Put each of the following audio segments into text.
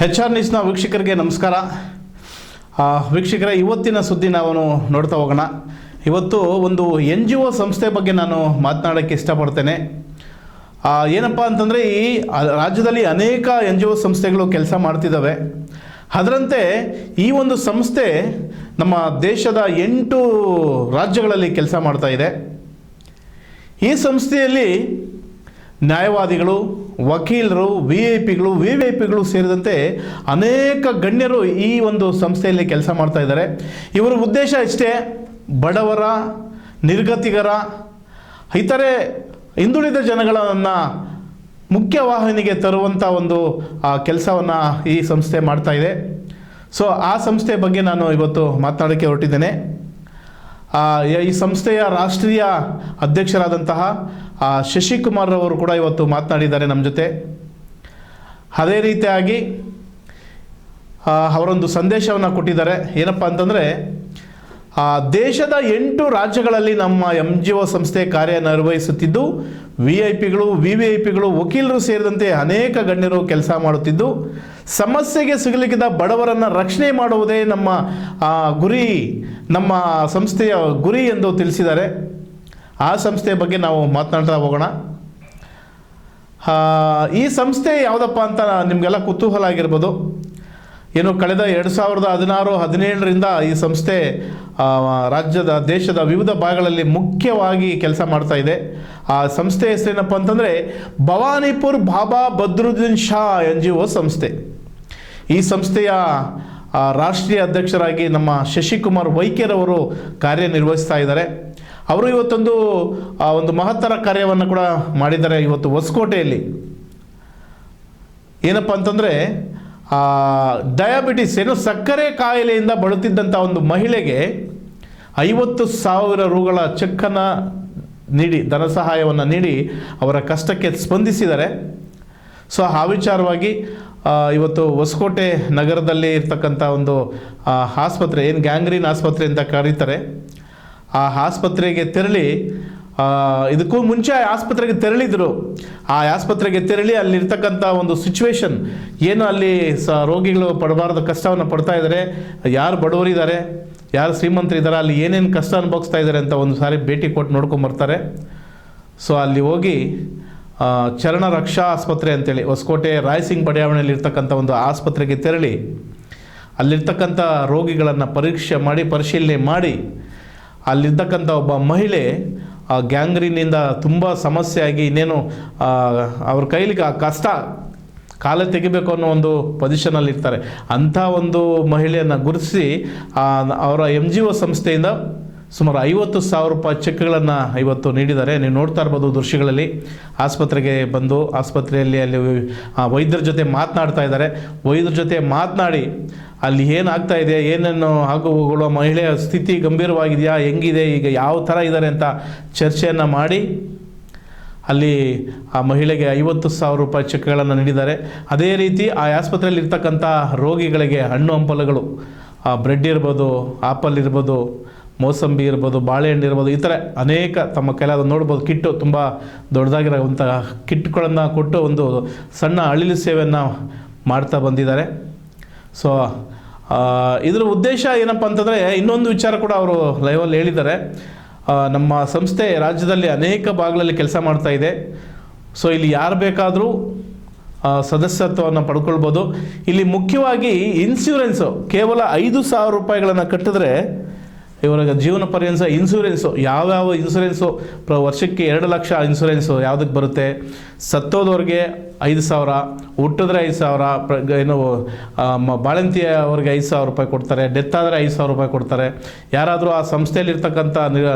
HR ನ್ಯೂಸ್ನ ವೀಕ್ಷಕರಿಗೆ ನಮಸ್ಕಾರ. ವೀಕ್ಷಕರ, ಇವತ್ತಿನ ಸುದ್ದಿ ನಾವು ನೋಡ್ತಾ ಹೋಗೋಣ. ಇವತ್ತು ಒಂದು NGO ಸಂಸ್ಥೆ ಬಗ್ಗೆ ನಾನು ಮಾತನಾಡೋಕ್ಕೆ ಇಷ್ಟಪಡ್ತೇನೆ. ಏನಪ್ಪ ಅಂತಂದರೆ, ಈ ರಾಜ್ಯದಲ್ಲಿ ಅನೇಕ NGO ಸಂಸ್ಥೆಗಳು ಕೆಲಸ ಮಾಡ್ತಿದ್ದಾವೆ. ಅದರಂತೆ ಈ ಒಂದು ಸಂಸ್ಥೆ ನಮ್ಮ ದೇಶದ 8 ರಾಜ್ಯಗಳಲ್ಲಿ ಕೆಲಸ ಮಾಡ್ತಾ ಇದೆ. ಈ ಸಂಸ್ಥೆಯಲ್ಲಿ ನ್ಯಾಯವಾದಿಗಳು, ವಕೀಲರು, VVIPಗಳು ಸೇರಿದಂತೆ ಅನೇಕ ಗಣ್ಯರು ಈ ಒಂದು ಸಂಸ್ಥೆಯಲ್ಲಿ ಕೆಲಸ ಮಾಡ್ತಾ ಇದ್ದಾರೆ. ಇವರ ಉದ್ದೇಶ ಇಷ್ಟೇ: ಬಡವರ, ನಿರ್ಗತಿಕರ, ಇತರೆ ಹಿಂದುಳಿದ ಜನಗಳನ್ನು ಮುಖ್ಯವಾಹಿನಿಗೆ ತರುವಂಥ ಒಂದು ಕೆಲಸವನ್ನು ಈ ಸಂಸ್ಥೆ ಮಾಡ್ತಾ ಇದೆ. ಸೊ ಆ ಸಂಸ್ಥೆ ಬಗ್ಗೆ ನಾನು ಇವತ್ತು ಮಾತನಾಡೋಕ್ಕೆ ಹೊರಟಿದ್ದೇನೆ. ಈ ಸಂಸ್ಥೆಯ ರಾಷ್ಟ್ರೀಯ ಅಧ್ಯಕ್ಷರಾದಂತಹ ಶಶಿಕುಮಾರ್ ಅವರು ಕೂಡ ಇವತ್ತು ಮಾತನಾಡಿದ್ದಾರೆ ನಮ್ಮ ಜೊತೆ. ಅದೇ ರೀತಿಯಾಗಿ ಅವರೊಂದು ಸಂದೇಶವನ್ನು ಕೊಟ್ಟಿದ್ದಾರೆ. ಏನಪ್ಪ ಅಂತಂದರೆ, ದೇಶದ 8 ರಾಜ್ಯಗಳಲ್ಲಿ ನಮ್ಮ NGO ಸಂಸ್ಥೆ ಕಾರ್ಯನಿರ್ವಹಿಸುತ್ತಿದ್ದು, VVIPಗಳು, ವಕೀಲರು ಸೇರಿದಂತೆ ಅನೇಕ ಗಣ್ಯರು ಕೆಲಸ ಮಾಡುತ್ತಿದ್ದು, ಸಮಸ್ಯೆಗೆ ಸಿಗಲಿಕ್ಕಿದ ಬಡವರನ್ನು ರಕ್ಷಣೆ ಮಾಡುವುದೇ ನಮ್ಮ ಗುರಿ, ನಮ್ಮ ಸಂಸ್ಥೆಯ ಗುರಿ ಎಂದು ತಿಳಿಸಿದ್ದಾರೆ. ಆ ಸಂಸ್ಥೆಯ ಬಗ್ಗೆ ನಾವು ಮಾತನಾಡ್ತಾ ಹೋಗೋಣ. ಈ ಸಂಸ್ಥೆ ಯಾವುದಪ್ಪ ಅಂತ ನಿಮಗೆಲ್ಲ ಕುತೂಹಲ ಆಗಿರ್ಬೋದು. ಏನು, ಕಳೆದ 2016-17ರಿಂದ ಈ ಸಂಸ್ಥೆ ದೇಶದ ವಿವಿಧ ಭಾಗಗಳಲ್ಲಿ ಮುಖ್ಯವಾಗಿ ಕೆಲಸ ಮಾಡ್ತಾ ಇದೆ. ಆ ಸಂಸ್ಥೆ ಹೆಸರೇನಪ್ಪ ಅಂತಂದರೆ ಭವಾನಿಪುರ್ ಬಾಬಾ ಬದ್ರುದ್ದೀನ್ ಶಾ NGO ಸಂಸ್ಥೆ. ಈ ಸಂಸ್ಥೆಯ ರಾಷ್ಟ್ರೀಯ ಅಧ್ಯಕ್ಷರಾಗಿ ನಮ್ಮ ಶಶಿಕುಮಾರ್ ವೈಕ್ಯರ್ ಅವರು ಕಾರ್ಯನಿರ್ವಹಿಸ್ತಾ ಇದ್ದಾರೆ. ಅವರು ಒಂದು ಮಹತ್ತರ ಕಾರ್ಯವನ್ನು ಕೂಡ ಮಾಡಿದ್ದಾರೆ. ಇವತ್ತು ಹೊಸಕೋಟೆಯಲ್ಲಿ ಏನಪ್ಪ ಅಂತಂದರೆ, ಡಯಾಬಿಟಿಸ್ ಸಕ್ಕರೆ ಕಾಯಿಲೆಯಿಂದ ಬಳಲುತ್ತಿದ್ದಂಥ ಒಂದು ಮಹಿಳೆಗೆ 50,000 ರೂಗಳ ಚೆಕ್ಕನ್ನು ನೀಡಿ, ಧನ ಸಹಾಯವನ್ನು ನೀಡಿ ಅವರ ಕಷ್ಟಕ್ಕೆ ಸ್ಪಂದಿಸಿದ್ದಾರೆ. ಸೊ ಆ ವಿಚಾರವಾಗಿ ಇವತ್ತು ಹೊಸಕೋಟೆ ನಗರದಲ್ಲಿ ಇರ್ತಕ್ಕಂಥ ಒಂದು ಆಸ್ಪತ್ರೆ, ಏನು ಗ್ಯಾಂಗ್ರೀನ್ ಆಸ್ಪತ್ರೆ ಅಂತ ಕರೀತಾರೆ, ಆ ಆಸ್ಪತ್ರೆಗೆ ತೆರಳಿ, ಇದಕ್ಕೂ ಮುಂಚೆ ಆಸ್ಪತ್ರೆಗೆ ತೆರಳಿದರು. ಆ ಆಸ್ಪತ್ರೆಗೆ ತೆರಳಿ ಅಲ್ಲಿರ್ತಕ್ಕಂಥ ಒಂದು ಸಿಚುವೇಶನ್ ಏನು, ಅಲ್ಲಿ ರೋಗಿಗಳು ಪಡಬಾರ್ದು ಕಷ್ಟವನ್ನು ಪಡ್ತಾ ಇದ್ದಾರೆ, ಯಾರು ಬಡವರಿದ್ದಾರೆ, ಯಾರು ಶ್ರೀಮಂತರಿದ್ದಾರೆ, ಅಲ್ಲಿ ಏನೇನು ಕಷ್ಟ ಅನುಭವಿಸ್ತಾ ಇದ್ದಾರೆ ಅಂತ ಒಂದು ಸಾರಿ ಭೇಟಿ ಕೊಟ್ಟು ನೋಡ್ಕೊಂಬರ್ತಾರೆ. ಸೊ ಅಲ್ಲಿ ಹೋಗಿ ಚರಣ ರಕ್ಷಾ ಆಸ್ಪತ್ರೆ ಅಂತೇಳಿ ಹೊಸಕೋಟೆ ರಾಯಸಿಂಗ್ ಬಡಾವಣೆಯಲ್ಲಿ ಇರ್ತಕ್ಕಂಥ ಒಂದು ಆಸ್ಪತ್ರೆಗೆ ತೆರಳಿ ಅಲ್ಲಿರ್ತಕ್ಕಂಥ ರೋಗಿಗಳನ್ನು ಪರಿಶೀಲನೆ ಮಾಡಿ, ಅಲ್ಲಿರ್ತಕ್ಕಂಥ ಒಬ್ಬ ಮಹಿಳೆ ಗ್ಯಾಂಗ್ರೀನಿಂದ ತುಂಬ ಸಮಸ್ಯೆ ಆಗಿ ಇನ್ನೇನು ಅವ್ರ ಕೈಲಿ ಕಷ್ಟ, ಕಾಲ ತೆಗಿಬೇಕು ಅನ್ನೋ ಒಂದು ಪೊಸಿಷನಲ್ಲಿ ಇರ್ತಾರೆ. ಅಂಥ ಒಂದು ಮಹಿಳೆಯನ್ನು ಗುರುತಿಸಿ ಅವರ NGO ಸಂಸ್ಥೆಯಿಂದ ಸುಮಾರು 50,000 ರೂಪಾಯಿ ಚೆಕ್ಗಳನ್ನು ಇವತ್ತು ನೀಡಿದ್ದಾರೆ. ನೀವು ನೋಡ್ತಾ ಇರ್ಬೋದು ದೃಶ್ಯಗಳಲ್ಲಿ. ಆಸ್ಪತ್ರೆಗೆ ಬಂದು ಆಸ್ಪತ್ರೆಯಲ್ಲಿ ಅಲ್ಲಿ ವೈದ್ಯರ ಜೊತೆ ಮಾತನಾಡ್ತಾ ಇದ್ದಾರೆ. ವೈದ್ಯರ ಜೊತೆ ಮಾತನಾಡಿ ಅಲ್ಲಿ ಏನಾಗ್ತಾ ಇದೆ, ಏನೇನು ಆಗುವುಗಳು, ಮಹಿಳೆಯ ಸ್ಥಿತಿ ಗಂಭೀರವಾಗಿದೆಯಾ, ಹೆಂಗಿದೆ, ಈಗ ಯಾವ ಥರ ಇದ್ದಾರೆ ಅಂತ ಚರ್ಚೆಯನ್ನು ಮಾಡಿ ಅಲ್ಲಿ ಆ ಮಹಿಳೆಗೆ 50,000 ರೂಪಾಯಿ ಚೆಕ್ಗಳನ್ನು ನೀಡಿದ್ದಾರೆ. ಅದೇ ರೀತಿ ಆ ಆಸ್ಪತ್ರೆಯಲ್ಲಿ ಇರ್ತಕ್ಕಂಥ ರೋಗಿಗಳಿಗೆ ಹಣ್ಣು ಹಂಪಲುಗಳು, ಬ್ರೆಡ್ ಇರ್ಬೋದು, ಆಪಲ್ ಇರ್ಬೋದು, ಮೋಸಂಬಿ ಇರ್ಬೋದು, ಬಾಳೆಹಣ್ಣು ಇರ್ಬೋದು, ಈ ಥರ ಅನೇಕ ತಮ್ಮ ಕೈಲಾದ ನೋಡ್ಬೋದು ಕಿಟ್ಟು, ತುಂಬ ದೊಡ್ಡದಾಗಿರೋಂಥ ಕಿಟ್ಗಳನ್ನು ಕೊಟ್ಟು ಒಂದು ಸಣ್ಣ ಅಳಿಲು ಸೇವೆಯನ್ನು ಮಾಡ್ತಾ ಬಂದಿದ್ದಾರೆ. ಸೊ ಇದರ ಉದ್ದೇಶ ಏನಪ್ಪ ಅಂತಂದರೆ, ಇನ್ನೊಂದು ವಿಚಾರ ಕೂಡ ಅವರು ಲೈವಲ್ಲಿ ಹೇಳಿದ್ದಾರೆ. ನಮ್ಮ ಸಂಸ್ಥೆ ರಾಜ್ಯದಲ್ಲಿ ಅನೇಕ ಭಾಗಗಳಲ್ಲಿ ಕೆಲಸ ಮಾಡ್ತಾ ಇದೆ. ಸೊ ಇಲ್ಲಿ ಯಾರು ಬೇಕಾದರೂ ಸದಸ್ಯತ್ವವನ್ನು ಪಡ್ಕೊಳ್ಬೋದು. ಇಲ್ಲಿ ಮುಖ್ಯವಾಗಿ ಇನ್ಶೂರೆನ್ಸು ಕೇವಲ 5,000 ರೂಪಾಯಿಗಳನ್ನು ಕಟ್ಟಿದ್ರೆ ಇವರಿಗೆ ಜೀವನ ಪರ್ಯಂತ ಇನ್ಶೂರೆನ್ಸು, ಯಾವ್ಯಾವ ಇನ್ಶೂರೆನ್ಸು ವರ್ಷಕ್ಕೆ 2 ಲಕ್ಷ ಇನ್ಶೂರೆನ್ಸು ಯಾವುದಕ್ಕೆ ಬರುತ್ತೆ, ಸತ್ತೋದವ್ರಿಗೆ 5,000, ಹುಟ್ಟಿದ್ರೆ 5,000, ಏನು ಬಾಳಂತಿಯ ಅವ್ರಿಗೆ 5,000 ರೂಪಾಯಿ ಕೊಡ್ತಾರೆ, ಡೆತ್ ಆದರೆ 5,000 ರೂಪಾಯಿ ಕೊಡ್ತಾರೆ. ಯಾರಾದರೂ ಆ ಸಂಸ್ಥೆಯಲ್ಲಿರ್ತಕ್ಕಂಥ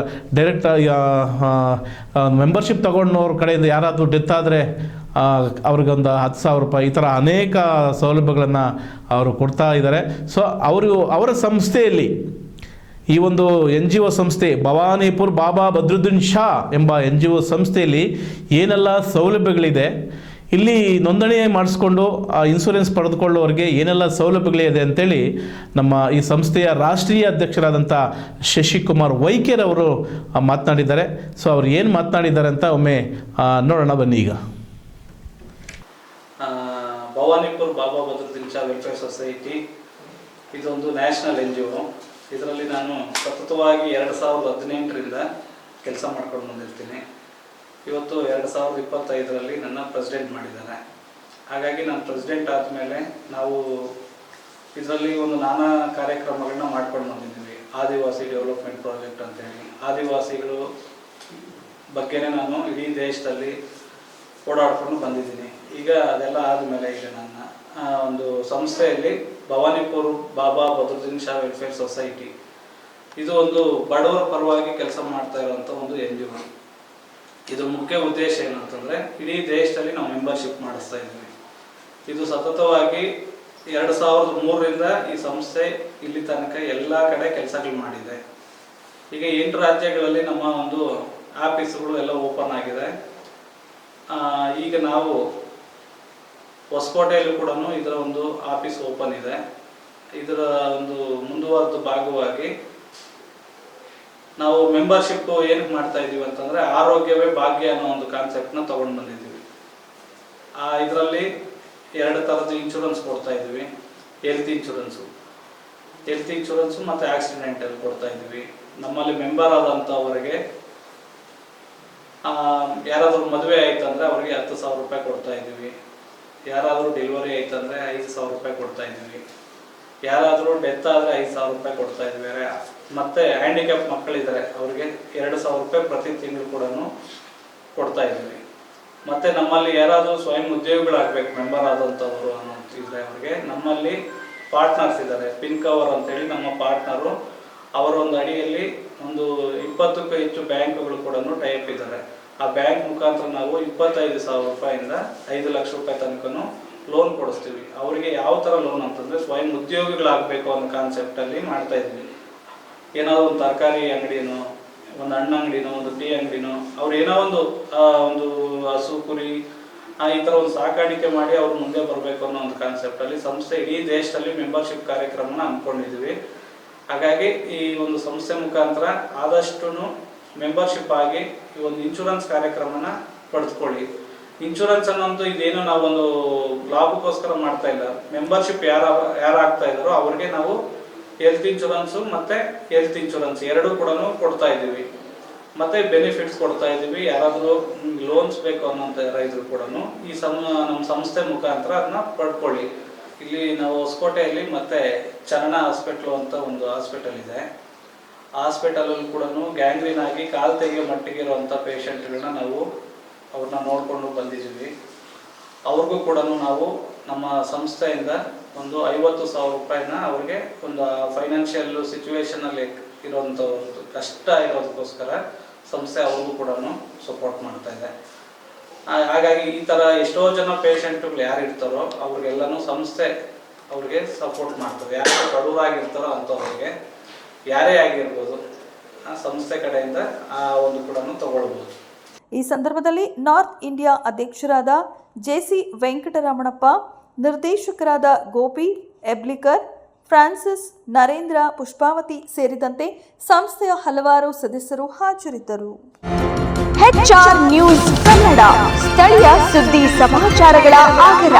ಡೈರೆಕ್ಟ್ ಮೆಂಬರ್ಶಿಪ್ ತೊಗೊಂಡವ್ರ ಕಡೆಯಿಂದ ಯಾರಾದರೂ ಡೆತ್ ಆದರೆ ಅವ್ರಿಗೊಂದು 10,000 ರೂಪಾಯಿ, ಈ ಥರ ಅನೇಕ ಸೌಲಭ್ಯಗಳನ್ನು ಅವರು ಕೊಡ್ತಾ ಇದ್ದಾರೆ. ಸೊ ಅವರ ಸಂಸ್ಥೆಯಲ್ಲಿ, ಈ ಒಂದು NGO ಸಂಸ್ಥೆ ಭವಾನಿಪುರ್ ಬಾಬಾ ಬದ್ರುದ್ದೀನ್ ಶಾ ಎಂಬ NGO ಸಂಸ್ಥೆಯಲ್ಲಿ ಏನೆಲ್ಲ ಸೌಲಭ್ಯಗಳಿದೆ, ಇಲ್ಲಿ ನೋಂದಣಿ ಮಾಡಿಸ್ಕೊಂಡು ಆ ಇನ್ಶೂರೆನ್ಸ್ ಪಡೆದುಕೊಳ್ಳುವವರಿಗೆ ಏನೆಲ್ಲ ಸೌಲಭ್ಯಗಳಿದೆ ಅಂತೇಳಿ ನಮ್ಮ ಈ ಸಂಸ್ಥೆಯ ರಾಷ್ಟ್ರೀಯ ಅಧ್ಯಕ್ಷರಾದಂಥ ಶಶಿಕುಮಾರ್ ವೈಕ್ಯರ್ ಅವರು ಮಾತನಾಡಿದ್ದಾರೆ. ಸೊ ಅವ್ರು ಏನು ಮಾತನಾಡಿದ್ದಾರೆ ಅಂತ ಒಮ್ಮೆ ನೋಡೋಣ ಬನ್ನಿ. ಈಗ ಭವಾನಿಪುರ್ ಬಾಬಾ ಬದ್ರುದ್ದೀನ್ ಶಾ ವೆಲ್ಫೇರ್ ಸೊಸೈಟಿ ಇದೊಂದು ನ್ಯಾಷನಲ್ NGO. ಇದರಲ್ಲಿ ನಾನು ಸತತವಾಗಿ 2018ರಿಂದ ಕೆಲಸ ಮಾಡ್ಕೊಂಡು ಬಂದಿರ್ತೀನಿ. ಇವತ್ತು 2025ರಲ್ಲಿ ನನ್ನ ಪ್ರೆಸಿಡೆಂಟ್ ಮಾಡಿದ್ದಾರೆ. ಹಾಗಾಗಿ ನಾನು ಪ್ರೆಸಿಡೆಂಟ್ ಆದಮೇಲೆ ನಾವು ಇದರಲ್ಲಿ ಒಂದು ನಾನಾ ಕಾರ್ಯಕ್ರಮಗಳನ್ನ ಮಾಡ್ಕೊಂಡು ಬಂದಿದ್ದೀವಿ. ಆದಿವಾಸಿ ಡೆವಲಪ್ಮೆಂಟ್ ಪ್ರಾಜೆಕ್ಟ್ ಅಂತೇಳಿ ಆದಿವಾಸಿಗಳು ಬಗ್ಗೆನೇ ನಾನು ಇಡೀ ದೇಶದಲ್ಲಿ ಓಡಾಡ್ಕೊಂಡು ಬಂದಿದ್ದೀನಿ. ಈಗ ಅದೆಲ್ಲ ಆದಮೇಲೆ ಈಗ ನನ್ನ ಒಂದು ಸಂಸ್ಥೆಯಲ್ಲಿ ಭವಾನಿಪುರ್ ಬಾಬಾ ಬದ್ರುದ್ದೀನ್ ಶಾ ವೆಲ್ಫೇರ್ ಸೊಸೈಟಿ ಇದು ಒಂದು ಬಡವರ ಪರವಾಗಿ ಕೆಲಸ ಮಾಡ್ತಾ ಇರುವಂಥ ಒಂದು NGO. ಇದ್ರ ಮುಖ್ಯ ಉದ್ದೇಶ ಏನಂತಂದರೆ ಇಡೀ ದೇಶದಲ್ಲಿ ನಾವು ಮೆಂಬರ್ಶಿಪ್ ಮಾಡಿಸ್ತಾ ಇದ್ದೀವಿ. ಇದು ಸತತವಾಗಿ 2003ರಿಂದ ಈ ಸಂಸ್ಥೆ ಇಲ್ಲಿ ತನಕ ಎಲ್ಲ ಕಡೆ ಕೆಲಸಗಳು ಮಾಡಿದೆ. ಈಗ 8 ರಾಜ್ಯಗಳಲ್ಲಿ ನಮ್ಮ ಒಂದು ಆಫೀಸ್ಗಳು ಎಲ್ಲ ಓಪನ್ ಆಗಿದೆ. ಈಗ ನಾವು ಹೊಸಕೋಟೆಯಲ್ಲೂ ಕೂಡ ಇದರ ಒಂದು ಆಫೀಸ್ ಓಪನ್ ಇದೆ. ಇದರ ಒಂದು ಮುಂದುವರೆದ ಭಾಗವಾಗಿ ನಾವು ಮೆಂಬರ್ಶಿಪ್ ಏನಕ್ಕೆ ಮಾಡ್ತಾ ಇದ್ದೀವಿ ಅಂತಂದರೆ ಆರೋಗ್ಯವೇ ಭಾಗ್ಯ ಅನ್ನೋ ಒಂದು ಕಾನ್ಸೆಪ್ಟ್ನ ತೊಗೊಂಡು ಬಂದಿದ್ದೀವಿ. ಇದರಲ್ಲಿ 2 ಥರದ ಇನ್ಶೂರೆನ್ಸ್ ಕೊಡ್ತಾ ಇದ್ದೀವಿ. ಹೆಲ್ತ್ ಇನ್ಶೂರೆನ್ಸು ಮತ್ತು ಆಕ್ಸಿಡೆಂಟಲ್ ಕೊಡ್ತಾ ಇದ್ದೀವಿ. ನಮ್ಮಲ್ಲಿ ಮೆಂಬರ್ ಆದಂಥವರಿಗೆ ಯಾರಾದರೂ ಮದುವೆ ಆಯ್ತಂದರೆ ಅವ್ರಿಗೆ 10,000 ರೂಪಾಯಿ ಕೊಡ್ತಾ ಇದ್ದೀವಿ. ಯಾರಾದರೂ ಡೆಲಿವರಿ ಆಯ್ತಂದರೆ 5,000 ರೂಪಾಯಿ ಕೊಡ್ತಾ ಇದ್ದೀವಿ. ಯಾರಾದರೂ ಡೆತ್ ಆದರೆ 5,000 ರೂಪಾಯಿ ಕೊಡ್ತಾ ಇದ್ದೀವಿ. ಮತ್ತು ಹ್ಯಾಂಡಿಕ್ಯಾಪ್ ಮಕ್ಕಳಿದ್ದಾರೆ ಅವ್ರಿಗೆ 2,000 ರೂಪಾಯಿ ಪ್ರತಿ ತಿಂಗಳು ಕೂಡ ಕೊಡ್ತಾ ಇದ್ದೀವಿ. ಮತ್ತು ನಮ್ಮಲ್ಲಿ ಯಾರಾದರೂ ಸ್ವಯಂ ಉದ್ಯೋಗಿಗಳಾಗಬೇಕು ಮೆಂಬರ್ ಆದಂಥವರು ಅನ್ನೋಂತಿದ್ರೆ ಅವ್ರಿಗೆ ನಮ್ಮಲ್ಲಿ ಪಾರ್ಟ್ನರ್ಸ್ ಇದ್ದಾರೆ. ಪಿನ್ ಕವರ್ ಅಂತೇಳಿ ನಮ್ಮ ಪಾರ್ಟ್ನರು ಅವರೊಂದು ಅಡಿಯಲ್ಲಿ ಒಂದು 20ಕ್ಕೂ ಹೆಚ್ಚು ಬ್ಯಾಂಕ್ಗಳು ಕೂಡ ಟೈಪ್ ಇದ್ದಾರೆ. ಆ ಬ್ಯಾಂಕ್ ಮುಖಾಂತರ ನಾವು 25,000 ರೂಪಾಯಿಂದ 5 ಲಕ್ಷ ರೂಪಾಯಿ ತನಕನೂ ಲೋನ್ ಕೊಡಿಸ್ತೀವಿ. ಅವರಿಗೆ ಯಾವ ಥರ ಲೋನ್ ಅಂತಂದರೆ ಸ್ವಯಂ ಉದ್ಯೋಗಿಗಳಾಗಬೇಕು ಅನ್ನೋ ಕಾನ್ಸೆಪ್ಟಲ್ಲಿ ಮಾಡ್ತಾ ಇದ್ವಿ. ಏನಾದರೂ ಒಂದು ತರಕಾರಿ ಅಂಗಡಿನೋ, ಒಂದು ಹಣ್ಣು ಅಂಗಡಿನೋ, ಒಂದು ಟೀ ಅಂಗಡಿನೋ, ಅವ್ರು ಏನೋ ಒಂದು ಹಸು ಕುರಿ ಈ ಥರ ಒಂದು ಸಾಕಾಣಿಕೆ ಮಾಡಿ ಅವ್ರು ಮುಂದೆ ಬರಬೇಕು ಅನ್ನೋ ಒಂದು ಕಾನ್ಸೆಪ್ಟಲ್ಲಿ ಸಂಸ್ಥೆ ಇಡೀ ದೇಶದಲ್ಲಿ ಮೆಂಬರ್ಶಿಪ್ ಕಾರ್ಯಕ್ರಮನ ಹಮ್ಮಿಕೊಂಡಿದ್ದೀವಿ. ಹಾಗಾಗಿ ಈ ಒಂದು ಸಂಸ್ಥೆ ಮುಖಾಂತರ ಆದಷ್ಟು ಮೆಂಬರ್ಶಿಪ್ ಆಗಿ ಈ ಒಂದು ಇನ್ಶೂರೆನ್ಸ್ ಕಾರ್ಯಕ್ರಮನ ಪಡೆದುಕೊಳ್ಳಿ. ಇನ್ಶೂರೆನ್ಸ್ ಅನ್ನೋದು ಇದೇನು ನಾವೊಂದು ಲಾಭಕ್ಕೋಸ್ಕರ ಮಾಡ್ತಾ ಇಲ್ಲ. ಮೆಂಬರ್ಶಿಪ್ ಯಾರಾಗ್ತಾ ಇದ್ದಾರೋ ಅವ್ರಿಗೆ ನಾವು ಹೆಲ್ತ್ ಇನ್ಶೂರೆನ್ಸು ಮತ್ತು ಇನ್ಶೂರೆನ್ಸ್ ಎರಡೂ ಕೂಡ ಕೊಡ್ತಾ ಇದ್ದೀವಿ. ಮತ್ತು ಬೆನಿಫಿಟ್ಸ್ ಕೊಡ್ತಾ ಇದ್ದೀವಿ. ಯಾರಾದರೂ ಲೋನ್ಸ್ ಬೇಕು ಅನ್ನೋಂಥ ರೈತರು ಕೂಡ ಈ ನಮ್ಮ ಸಂಸ್ಥೆ ಮುಖಾಂತರ ಅದನ್ನ ಪಡ್ಕೊಳ್ಳಿ. ಇಲ್ಲಿ ನಾವು ಹೊಸಕೋಟೆಯಲ್ಲಿ ಮತ್ತು ಚರಣ ಹಾಸ್ಪಿಟ್ಲು ಅಂತ ಒಂದು ಹಾಸ್ಪಿಟಲ್ ಇದೆ. ಹಾಸ್ಪಿಟಲಲ್ಲಿ ಕೂಡ ಗ್ಯಾಂಗ್ರೀನ್ ಆಗಿ ಕಾಲು ತೆಗೆಯೋ ಮಟ್ಟಿಗೆ ಇರುವಂಥ ಪೇಷಂಟ್ಗಳನ್ನ ನಾವು ಅವ್ರನ್ನ ನೋಡಿಕೊಂಡು ಬಂದಿದ್ದೀವಿ. ಅವ್ರಿಗೂ ಕೂಡ ನಾವು ನಮ್ಮ ಸಂಸ್ಥೆಯಿಂದ ಒಂದು 50,000 ರೂಪಾಯಿನ ಅವ್ರಿಗೆ ಒಂದು ಫೈನಾನ್ಷಿಯಲ್ ಸಿಚುವೇಶನಲ್ಲಿ ಇರೋಂಥ ಒಂದು ಕಷ್ಟ ಇರೋದಕ್ಕೋಸ್ಕರ ಸಂಸ್ಥೆ ಅವ್ರಿಗೂ ಕೂಡ ಸಪೋರ್ಟ್ ಮಾಡ್ತಾ ಇದೆ. ಹಾಗಾಗಿ ಈ ಥರ ಎಷ್ಟೋ ಜನ ಪೇಷಂಟ್ಗಳು ಯಾರು ಇರ್ತಾರೋ ಅವ್ರಿಗೆಲ್ಲನೂ ಸಂಸ್ಥೆ ಅವ್ರಿಗೆ ಸಪೋರ್ಟ್ ಮಾಡ್ತದೆ. ಯಾರು ಬಡವರಾಗಿರ್ತಾರೋ ಅಂಥವ್ರಿಗೆ ಯಾರೇ ಆಗಿರ್ಬೋದು ಆ ಸಂಸ್ಥೆ ಕಡೆಯಿಂದ ಆ ಒಂದು ಕೂಡ ತಗೊಳ್ಬೋದು. ಈ ಸಂದರ್ಭದಲ್ಲಿ ನಾರ್ತ್ ಇಂಡಿಯಾ ಅಧ್ಯಕ್ಷರಾದ JC ವೆಂಕಟರಮಣಪ್ಪ, ನಿರ್ದೇಶಕರಾದ ಗೋಪಿ ಎಬ್ಲಿಕರ್, ಫ್ರಾನ್ಸಿಸ್, ನರೇಂದ್ರ, ಪುಷ್ಪಾವತಿ ಸೇರಿದಂತೆ ಸಂಸ್ಥೆಯ ಹಲವಾರು ಸದಸ್ಯರು ಹಾಜರಿದ್ದರು. HR ನ್ಯೂಸ್ ಕನ್ನಡ, ಸ್ಥಳೀಯ ಸುದ್ದಿ ಸಮಾಚಾರಗಳ ಆಗರ.